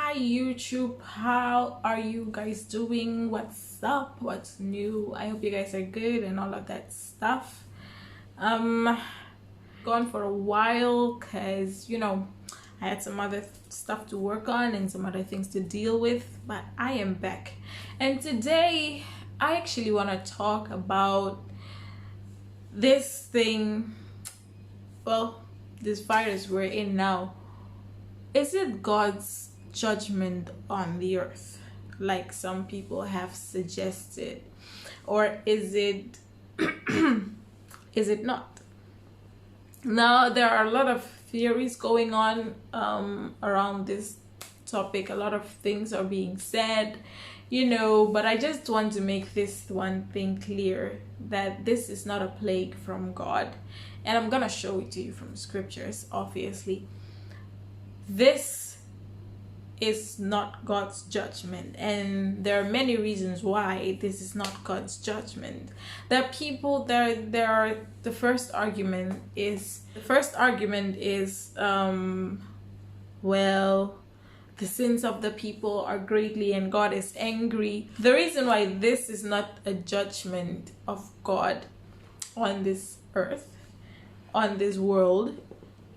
Hi YouTube, how are you guys doing? What's up? What's new? I hope you guys are good and all of that stuff. Gone for a while because I had some other stuff to work on and some other things to deal with, but I am back. And today I actually want to talk about this thing, this virus we're in now. Is it God's judgment on the earth, like some people have suggested, or is it is it not? Now there are a lot of theories going on around this topic. A lot of things are being said, but I just want to make this one thing clear, that this is not a plague from God, and I'm gonna show it to you from scriptures. Obviously, this is not God's judgment, and there are many reasons why this is not God's judgment. There are the first argument is the sins of the people are greatly and God is angry. The reason why this is not a judgment of God on this earth, on this world,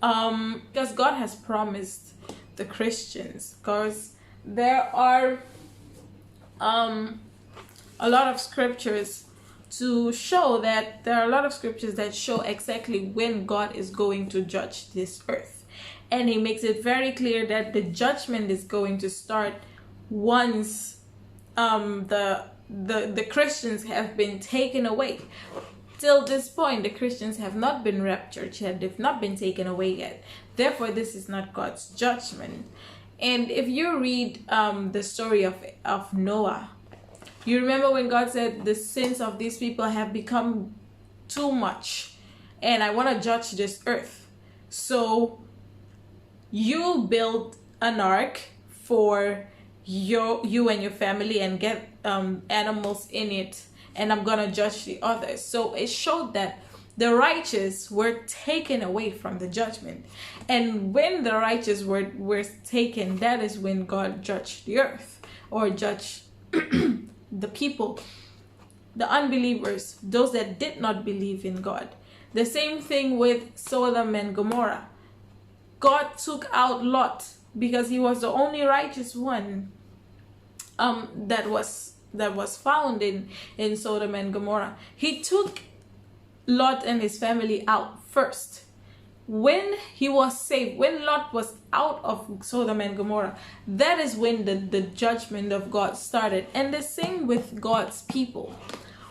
because God has promised the Christians, because there are a lot of scriptures to show that show exactly when God is going to judge this earth, and he makes it very clear that the judgment is going to start once the Christians have been taken away. Till this point, the Christians have not been raptured yet. They've not been taken away yet. Therefore, this is not God's judgment. And if you read the story of Noah, you remember when God said the sins of these people have become too much and I want to judge this earth. So you build an ark for you and your family and get animals in it, and I'm gonna judge the others. So it showed that the righteous were taken away from the judgment, and when the righteous were taken, that is when God judged the earth, or judged the people, the unbelievers, those that did not believe in God. The same thing with Sodom and Gomorrah. God took out Lot because he was the only righteous one that was found in Sodom and Gomorrah. He took Lot and his family out first. When he was saved, when Lot was out of Sodom and Gomorrah, that is when the judgment of God started. And the same with God's people.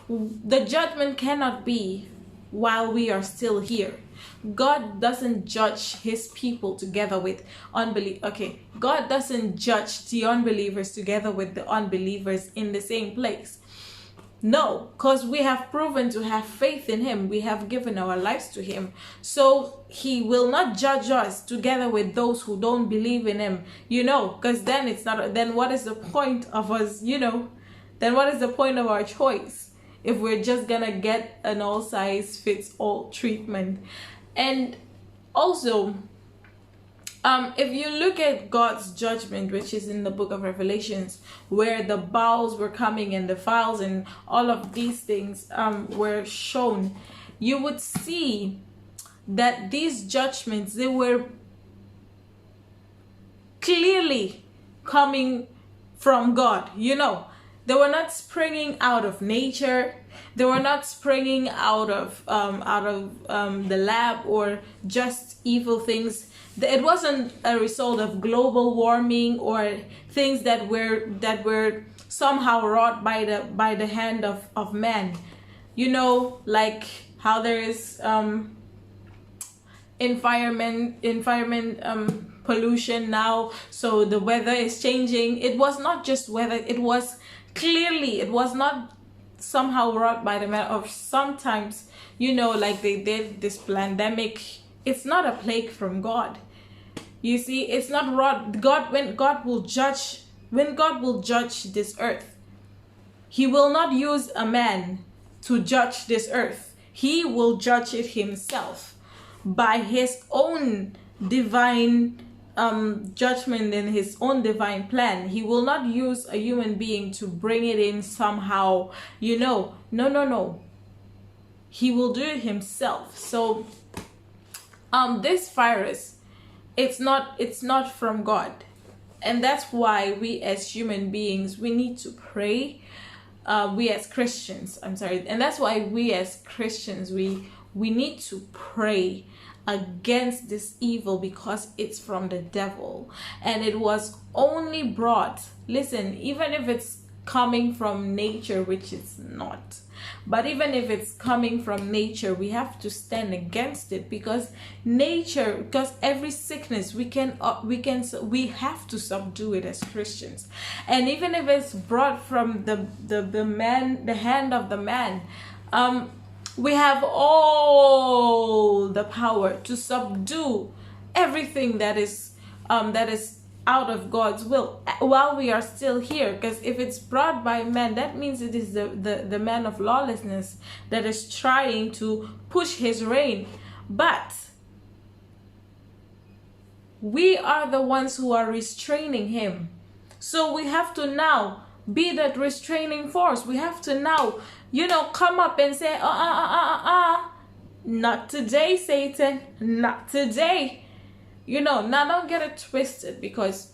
The judgment cannot be while we are still here. God doesn't judge his people together with unbelief. Okay, God doesn't judge the unbelievers together with the unbelievers in the same place. No, because we have proven to have faith in him. We have given our lives to him. So he will not judge us together with those who don't believe in him, because then then what is the point of us, then what is the point of our choice if we're just gonna get an all size fits all treatment? And also, if you look at God's judgment, which is in the book of Revelations, where the bowls were coming and the files and all of these things were shown, you would see that these judgments, they were clearly coming from God. They were not springing out of nature. They were not springing out of the lab or just evil things. It wasn't a result of global warming or things that were somehow wrought by the hand of man. Like how there is environment pollution now, so the weather is changing. It was not just weather. It was not somehow wrought by the man. Or sometimes, like they did this pandemic. It's not a plague from God. You see, it's not wrought. When God will judge this earth, he will not use a man to judge this earth. He will judge it himself by his own divine judgment in his own divine plan. He will not use a human being to bring it in somehow, no. He will do it himself. So this virus, it's not from God. And that's why we as human beings, we need to pray. We as Christians, and that's why we as Christians, we need to pray against this evil, because it's from the devil, and it was only brought, listen, even if it's coming from nature, which it's not, but even if it's coming from nature, we have to stand against it, because every sickness we have to subdue it as Christians. And even if it's brought from the hand of the man, we have all the power to subdue everything that is out of God's will while we are still here. Because if it's brought by man, that means it is the man of lawlessness that is trying to push his reign. But we are the ones who are restraining him. So we have to now be that restraining force. We have to now, come up and say, not today, Satan, not today. Now don't get it twisted, because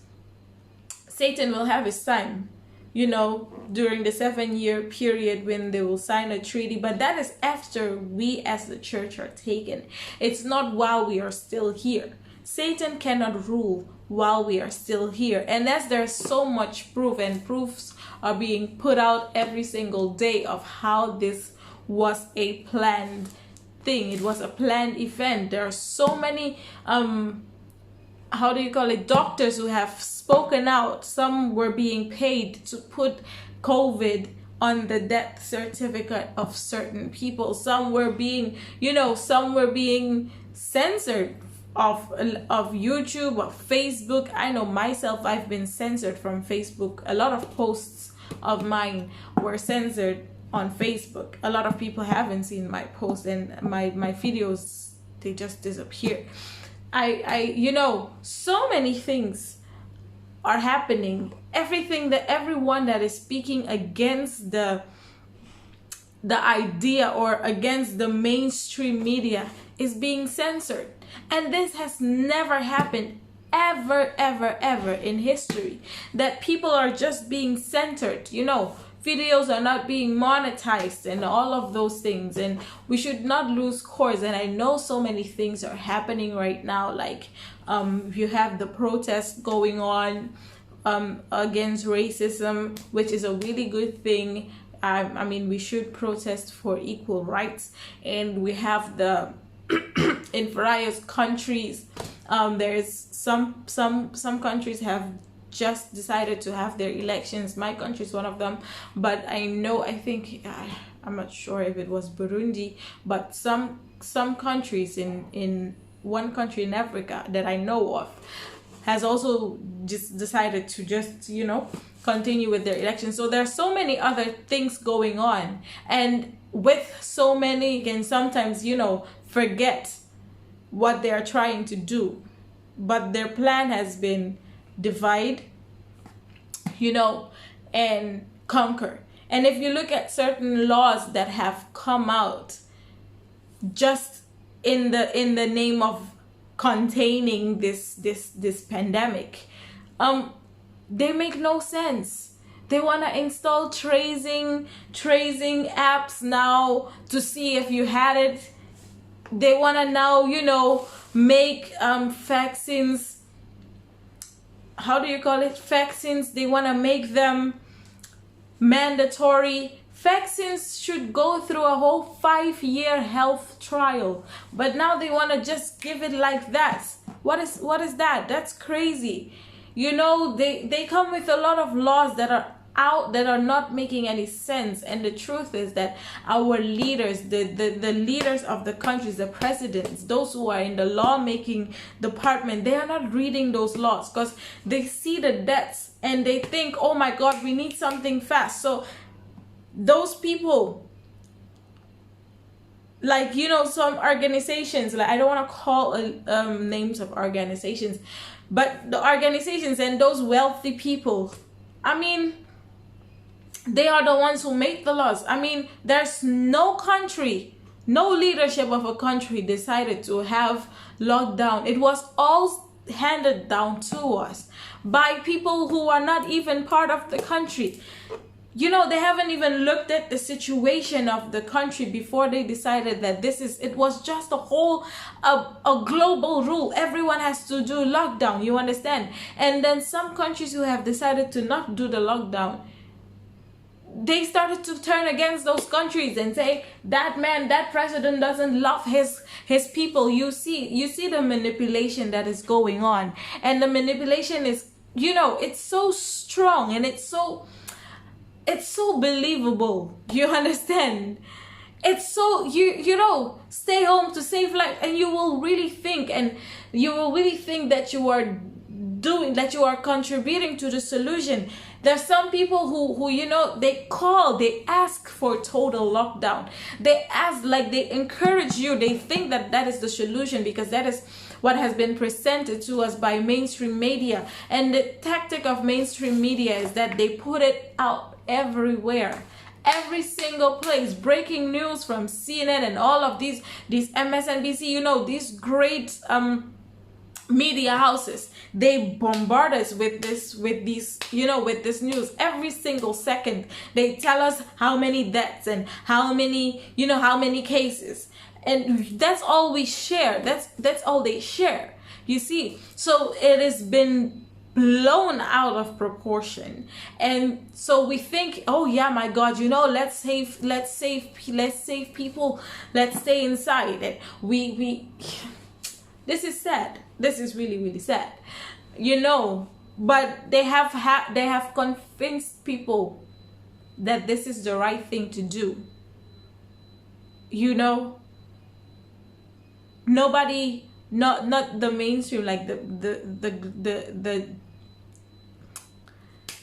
Satan will have his time, during the 7-year period when they will sign a treaty. But that is after we as the church are taken. It's not while we are still here. Satan cannot rule while we are still here. And as there's so much proof, and proofs are being put out every single day of how this was a planned thing. It was a planned event. There are so many doctors who have spoken out. Some were being paid to put COVID on the death certificate of certain people. Some were being censored of YouTube, of Facebook. I know myself, I've been censored from Facebook. A lot of posts of mine were censored on Facebook. A lot of people haven't seen my posts, and my videos, they just disappear. So many things are happening. Everyone that is speaking against the idea or against the mainstream media is being censored. And this has never happened ever in history, that people are just being censored. Videos are not being monetized and all of those things, and we should not lose course. And I know so many things are happening right now, like you have the protests going on against racism, which is a really good thing. We should protest for equal rights. And we have in various countries, there's some countries have just decided to have their elections. My country is one of them, but I'm not sure if it was Burundi, but some countries in one country in Africa that I know of has also just decided to continue with their elections. So there are so many other things going on, and with so many, you can sometimes forget what they are trying to do. But their plan has been divide, and conquer. And if you look at certain laws that have come out just in the name of containing this pandemic, they make no sense. They want to install tracing apps now to see if you had it. They want to now, make vaccines. How do you call it? Vaccines. They want to make them mandatory. Vaccines should go through a whole 5-year health trial, but now they want to just give it like that. What is that? That's crazy. They come with a lot of laws that are out that are not making any sense. And the truth is that our leaders, the leaders of the countries, the presidents, those who are in the lawmaking department, they are not reading those laws, because they see the deaths and they think, oh my God, we need something fast. So those people like, you know, some organizations, like, I don't want to call names of organizations, but the organizations and those wealthy people, I mean, they are the ones who make the laws. I mean, there's no country, no leadership of a country decided to have lockdown. It was all handed down to us by people who are not even part of the country. You know, they haven't even looked at the situation of the country before they decided that it was just a global rule. Everyone has to do lockdown, you understand? And then some countries who have decided to not do the lockdown, they started to turn against those countries and say that man, that president doesn't love his people. You see the manipulation that is going on, and the manipulation is, you know, it's so strong and it's so believable, you understand? It's so, you know, stay home to save life, and you will really think that you are contributing to the solution. There's some people who you know, they ask for total lockdown. They ask, like, they encourage you. They think that is the solution because that is what has been presented to us by mainstream media. And the tactic of mainstream media is that they put it out everywhere, every single place. Breaking news from CNN and all of these MSNBC, you know, these great media houses, they bombard us with this news every single second. They tell us how many deaths and how many cases, and that's all we share. That's all they share, you see. So it has been blown out of proportion, and so we think, oh yeah, my God, you know, let's save people, let's stay inside. And we this is sad. This is really, really sad, you know. But they have convinced people that this is the right thing to do, you know. Nobody, not the mainstream, like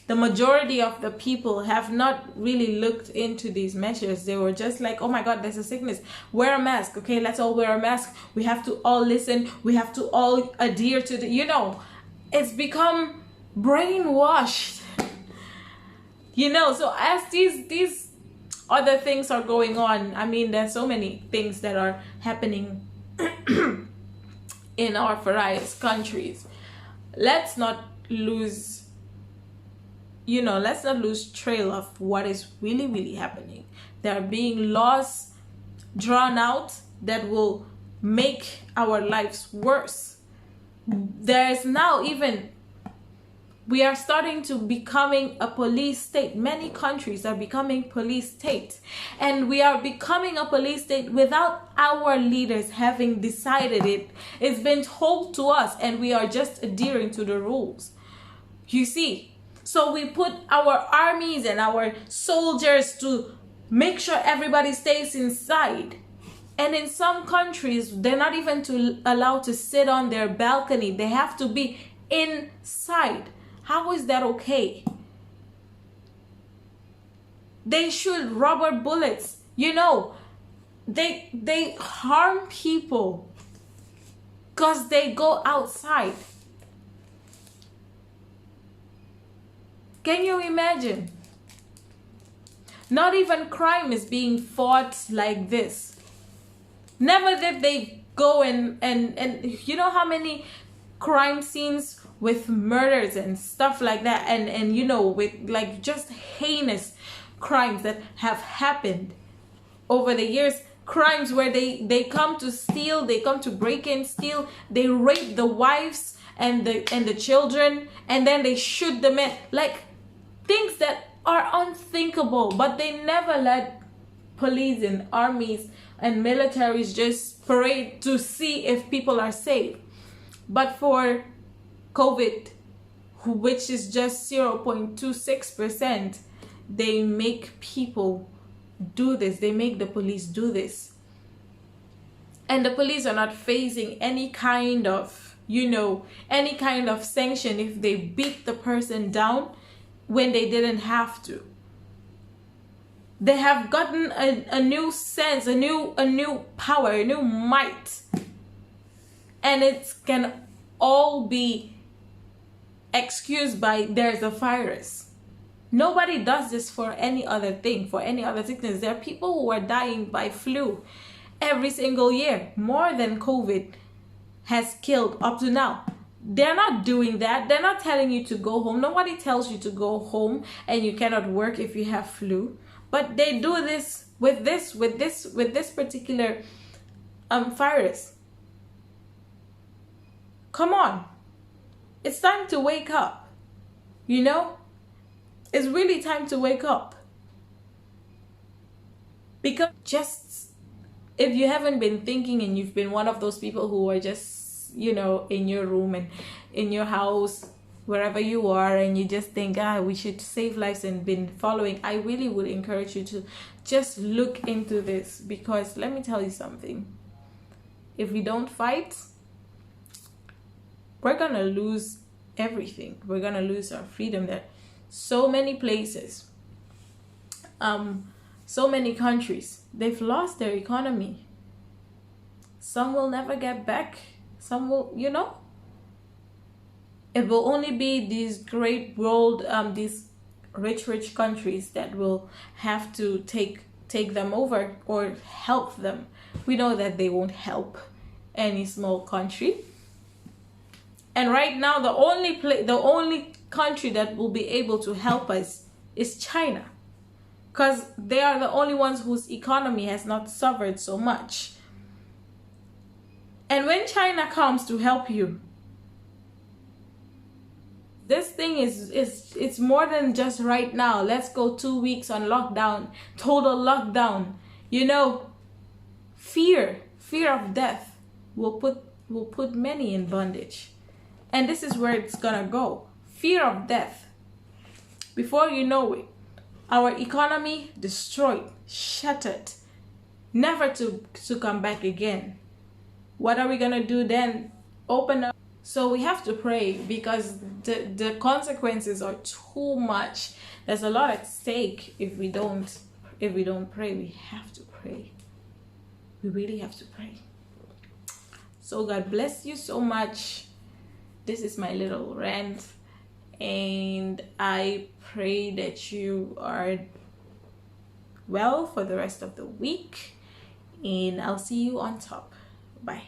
the majority of the people have not really looked into these measures. They were just like, oh my God, there's a sickness, wear a mask. Okay, let's all wear a mask. We have to all listen. We have to all adhere to the, you know, it's become brainwashed, you know. So as these other things are going on, I mean, there's so many things that are happening in our various countries. Let's not lose trail of what is really, really happening. There are being laws drawn out that will make our lives worse. There's now even, we are starting to becoming a police state. Many countries are becoming police states, and we are becoming a police state without our leaders having decided it. It's been told to us, and we are just adhering to the rules, you see. So we put our armies and our soldiers to make sure everybody stays inside. And in some countries, they're not even allowed to sit on their balcony. They have to be inside. How is that okay? They shoot rubber bullets. You know, they harm people because they go outside. Can you imagine? Not even crime is being fought like this. Never did they go and you know how many crime scenes with murders and stuff like that, and you know, with like just heinous crimes that have happened over the years. Crimes where they come to steal, they come to break and steal, they rape the wives and the children, and then they shoot the men. Like, things that are unthinkable, but they never let police and armies and militaries just parade to see if people are safe. But for COVID, which is just 0.26%, they make people do this. They make the police do this. And the police are not facing any kind of, you know, any kind of sanction if they beat the person down when they didn't have to. They have gotten a new sense, a new power, a new might. And it can all be excused by there's a virus. Nobody does this for any other thing, for any other sickness. There are people who are dying by flu every single year, more than COVID has killed up to now. They're not doing that. They're not telling you to go home. Nobody tells you to go home and you cannot work if you have flu. But they do this with this particular virus. Come on. It's time to wake up. You know? It's really time to wake up. Because just, if you haven't been thinking and you've been one of those people who are just, you know, in your room and in your house, wherever you are, and you just think, we should save lives and been following, I really would encourage you to just look into this. Because let me tell you something. If we don't fight, we're going to lose everything. We're going to lose our freedom. There so many places, so many countries, they've lost their economy. Some will never get back. Some will, you know, it will only be these great world, these rich countries that will have to take them over or help them. We know that they won't help any small country. And right now, the only country that will be able to help us is China, because they are the only ones whose economy has not suffered so much. And when China comes to help you, this thing it's more than just right now. Let's go 2 weeks on lockdown, total lockdown. You know, fear of death will put many in bondage. And this is where it's gonna go. Fear of death. Before you know it, our economy destroyed, shattered, never to come back again. What are we gonna do then? Open up. So we have to pray, because the consequences are too much. There's a lot at stake if we don't pray. We have to pray. We really have to pray. So God bless you so much. This is my little rant, and I pray that you are well for the rest of the week, and I'll see you on top. Bye.